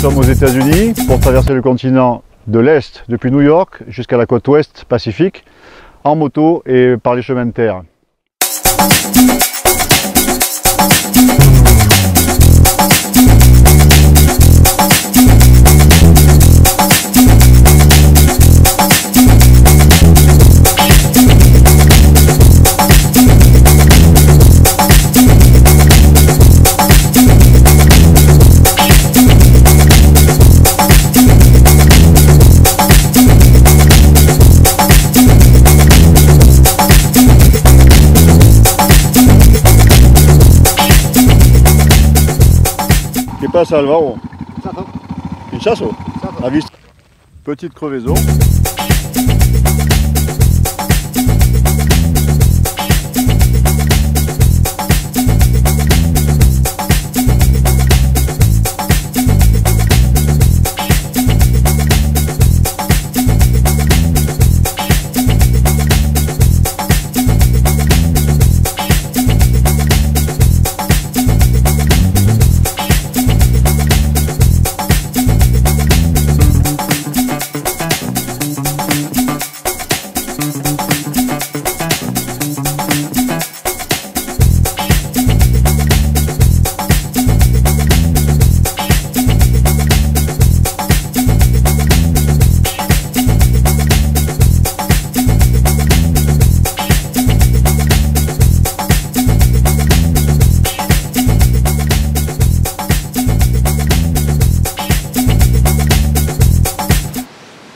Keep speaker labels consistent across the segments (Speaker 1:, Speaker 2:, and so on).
Speaker 1: Nous sommes aux États-Unis pour traverser le continent de l'Est depuis New York jusqu'à la côte ouest Pacifique en moto et par les chemins de terre. Che passa Alvaro? Il chasso? A vista. Petite crevaison.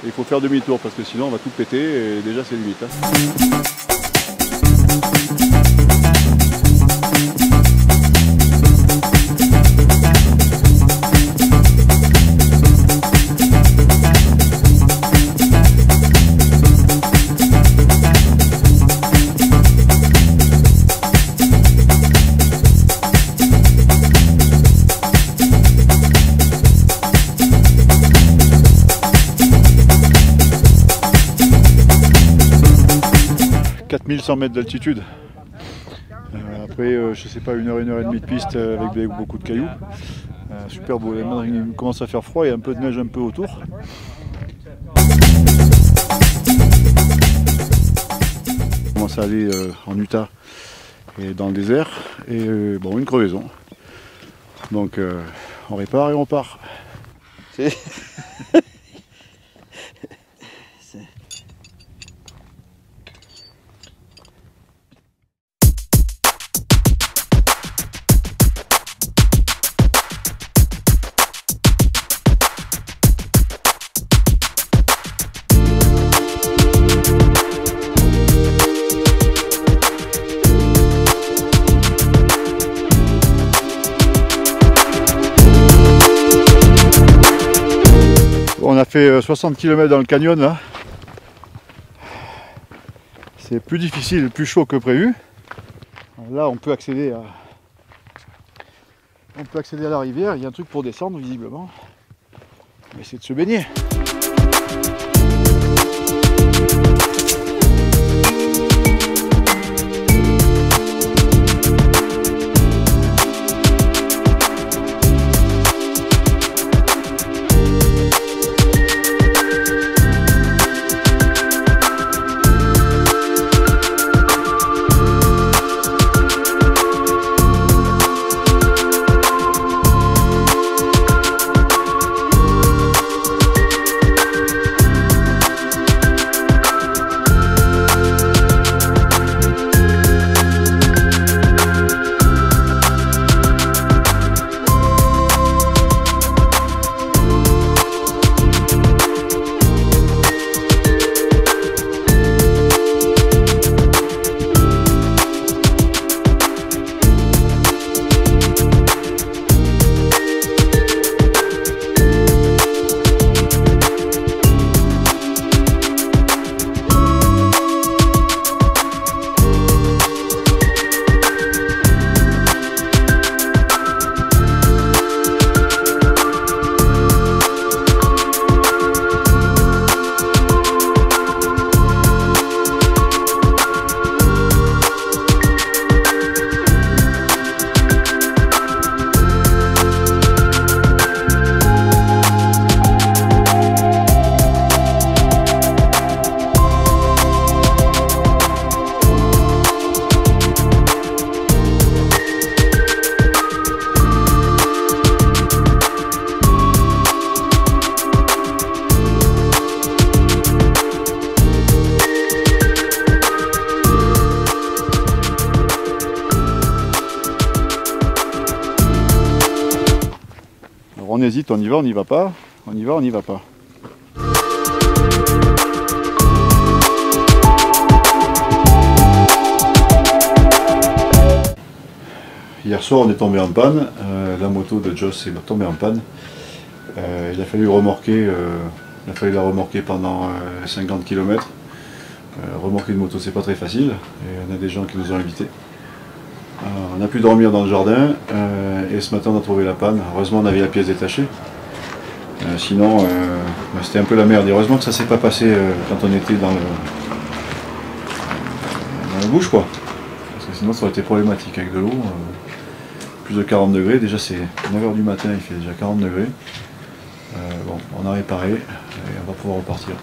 Speaker 1: Il faut faire demi-tour parce que sinon on va tout péter et déjà c'est limite. « 4100 mètres d'altitude. Après, je sais pas, une heure et demie de piste avec beaucoup de cailloux. Super beau. Il commence à faire froid, il y a un peu de neige un peu autour. On commence à aller en Utah et dans le désert. Et bon, une crevaison. Donc on répare et on part. On a fait 60 km dans le canyon là. C'est plus difficile, plus chaud que prévu. Là on peut accéder à la rivière, il y a un truc pour descendre visiblement. On va essayer de se baigner. on hésite, on y va, on n'y va pas. On y va, on n'y va pas. Hier soir on est tombé en panne, la moto de Joss est tombée en panne. Il a fallu remorquer, la remorquer pendant 50 km. Remorquer une moto c'est pas très facile, et on a des gens qui nous ont invités. On a pu dormir dans le jardin, et ce matin on a trouvé la panne. Heureusement on avait la pièce détachée. Sinon c'était un peu la merde, et heureusement que ça s'est pas passé quand on était dans la bouche quoi. Parce que sinon ça aurait été problématique avec de l'eau. Plus de 40 degrés, déjà c'est 9 h du matin, il fait déjà 40 degrés. Bon, on a réparé et on va pouvoir repartir.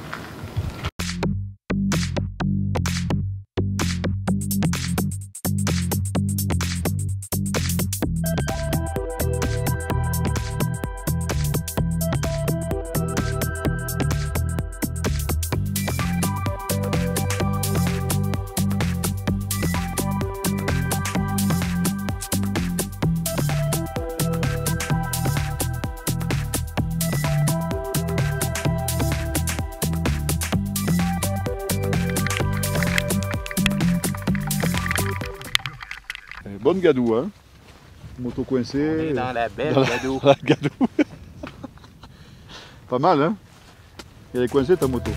Speaker 1: Bonne gadou, hein. Moto coincée.
Speaker 2: On est dans la belle gadou.
Speaker 1: La gadou. Pas mal, hein. Elle est coincée ta moto.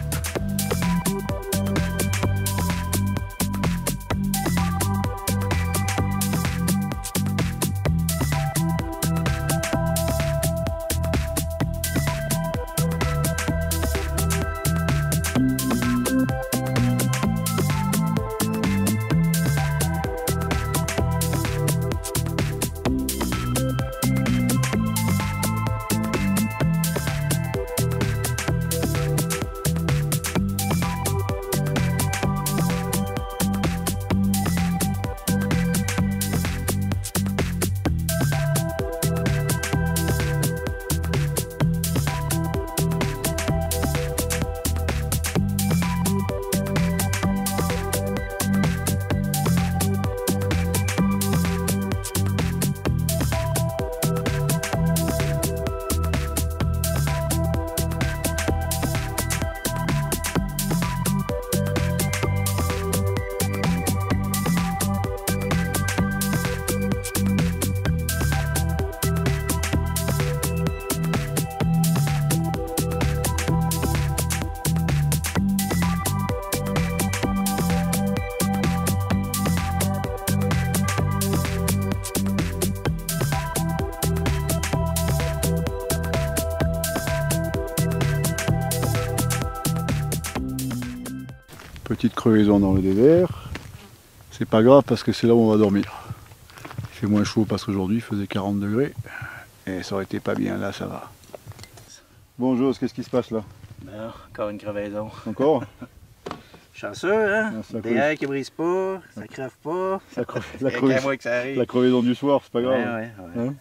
Speaker 1: Petite crevaison dans le désert, c'est pas grave parce que c'est là où on va dormir. Il fait moins chaud parce qu'aujourd'hui il faisait 40 degrés et ça aurait été pas bien, là ça va. Bon Jos, qu'est-ce qui se passe là?
Speaker 2: Ben, encore une crevaison.
Speaker 1: Encore?
Speaker 2: Chanceux, hein?
Speaker 1: Ah,
Speaker 2: Des airs qui brisent pas, ça crève pas.
Speaker 1: La crevaison du soir, c'est pas grave.
Speaker 2: Ouais.
Speaker 1: Hein?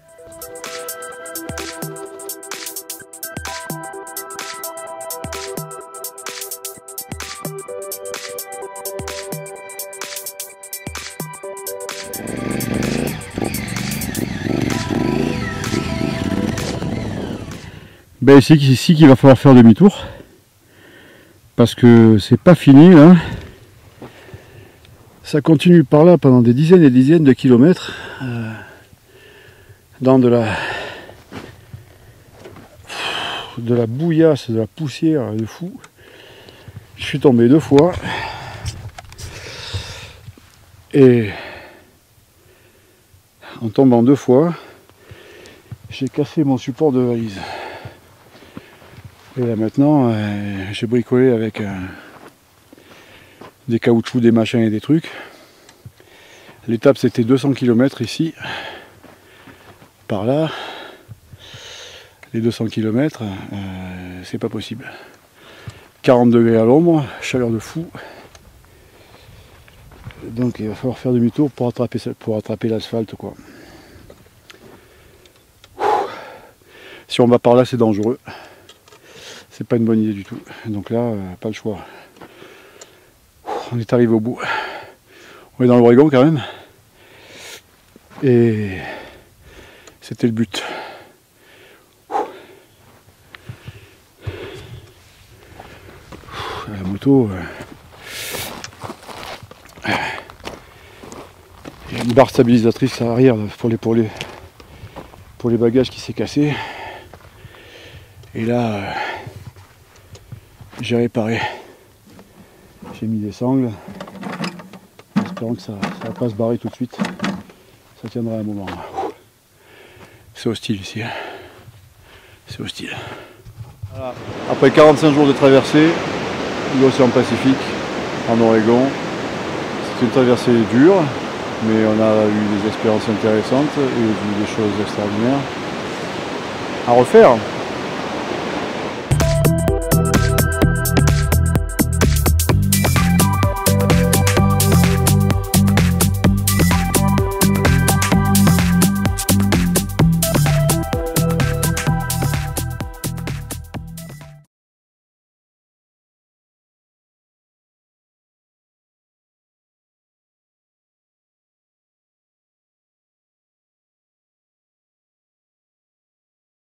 Speaker 1: Ben c'est ici qu'il va falloir faire demi-tour parce que c'est pas fini là. Ça continue par là pendant des dizaines et des dizaines de kilomètres dans de la bouillasse, de la poussière de fou. Je suis tombé 2 fois et en tombant 2 fois j'ai cassé mon support de valise. Et là maintenant, j'ai bricolé avec des caoutchoucs, des machins et des trucs. L'étape c'était 200 km ici. Par là, les 200 km, c'est pas possible. 40 degrés à l'ombre, chaleur de fou. Donc il va falloir faire demi-tour pour attraper l'asphalte quoi. Si on va par là c'est dangereux. C'est pas une bonne idée du tout. Donc là, pas le choix. On est arrivé au bout. On est dans l'Oregon quand même. Et c'était le but.
Speaker 3: moto. Il y a une barre stabilisatrice à l'arrière pour les bagages qui s'est cassé. Et là, j'ai réparé. J'ai mis des sangles. En espérant que ça va pas se barrer tout de suite. Ça tiendra un moment. C'est hostile ici. C'est hostile. Voilà. Après 45 jours de traversée de l'océan Pacifique en Oregon, c'était une traversée dure, mais on a eu des expériences intéressantes et vu des choses extraordinaires à refaire.